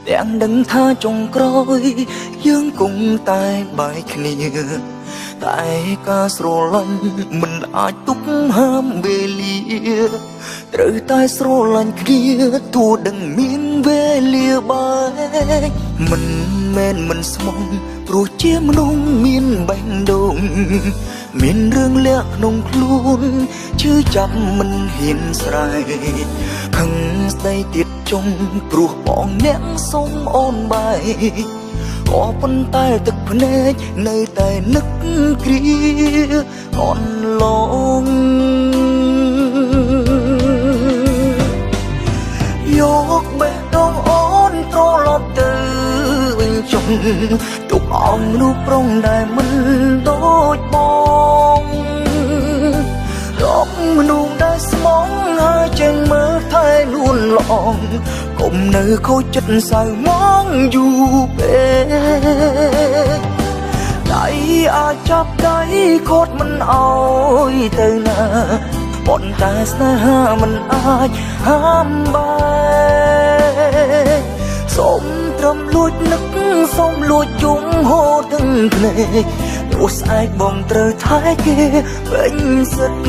ទាំងដឹងថាចុងក្រោយយើងគង់តែបែកគ្នាតែការស្រឡាញ់មិនអាចទប់ហាមវេលាត្រូវតែស្រឡាញ់គ្នាទោះដឹងមានវេលាបែកមិនមែនមិនស្មងព្រោះជាមនុស្សមានបេះដូងមានរឿងលាក់ក្នុងខ្លួនឈឺចាប់មិនហ៊ានស្រែកខឹងស្ដីទៀតចុងព្រោះបងអ្នកសុំអូនបែកក៏ប៉ុន្តែទឹកភ្នែកនៅតែនឹកគ្រាអន់ឡងយកបេះដូងអូនត្រឡប់ទៅវិញចុងទុកអងមនុស្សប្រុងដែលមិនដូចបងរកមនុស្សដែលស្មងហើយចេញមើលថែលួនឡងកុំនៅខូចចិត្តសៅមងយូរពេកដៃអាចចាប់ដៃខូចមិនអោយទៅណាប៉ុន្តែស្នេហាមិនអាចហាមបែកសូមត្រឹមលួចនឹកសូមលួចយំហូរទាំងភ្នែកព្រោះស្អែកបងត្រូវថែគេពេញសិទ្ធ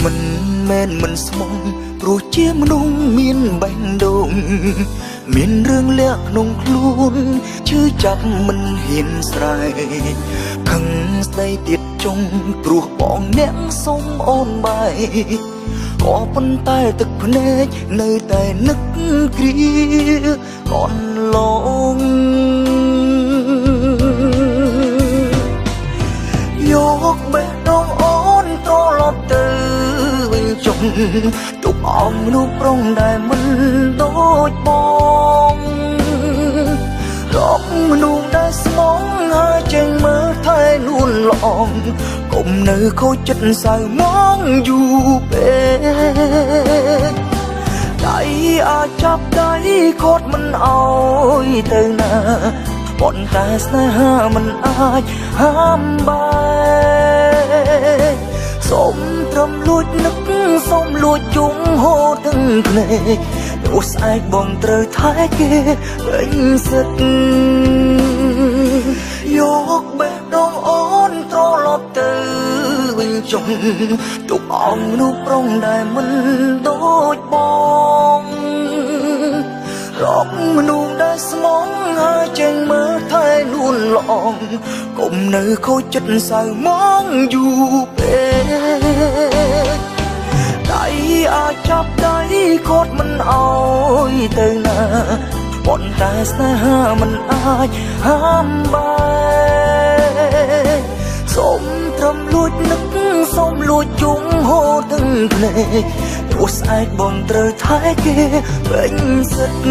មិនមែនមិនស្មងព្រោះជាមនុស្សមានបេះដូងមានរឿងលាក់ក្នុងខ្លួនឈឺចាប់មិនហ៊ានស្រែកខឹងស្ដីទៀតចុងព្រោះបងអ្នកសុំអូនបែកក៏ប៉ុន្តែទឹកភ្នែកនៅតែនឹកគ្រាអន់ឡងយកបេះដូងអូនត្រឡប់ទៅវិញចុងទុកអងមនុស្សប្រុងដែលមិនដូចបងរកមនុស្សដែលស្មងហើយចេញមើលថែលួនឡងកុំនៅខូចចិត្តសៅមងយូរពេកដៃអាចចាប់ដៃខូចមិនអោយទៅណាប៉ុន្តែស្នេហាមិនអាចហាមបែកសូមត្រឹមលួចនឹកសូមលួចយំហូរទាំងភ្នែកព្រោះស្អែកបងត្រូវថែគេពេញសិទ្ធយកបេះដូងអូនត្រឡប់ទៅវិញចុងទុកអងមនុស្សប្រុងដែលមិនដូចបងរកមនុស្សដែលស្មងហើយចេញមើលថែលួនឡងកុំនៅខូចចិត្តសៅមងយូរពេកដៃអាចចាប់ដៃខូចមិនអោយទៅណាប៉ុន្តែស្នេហាមិនអាចហាមបែកសូមត្រឹមលួចនឹកសូមលួចយំហូរទាំងភ្នែកព្រោះស្អែកបងត្រូវថែគេពេញសិទ្ធ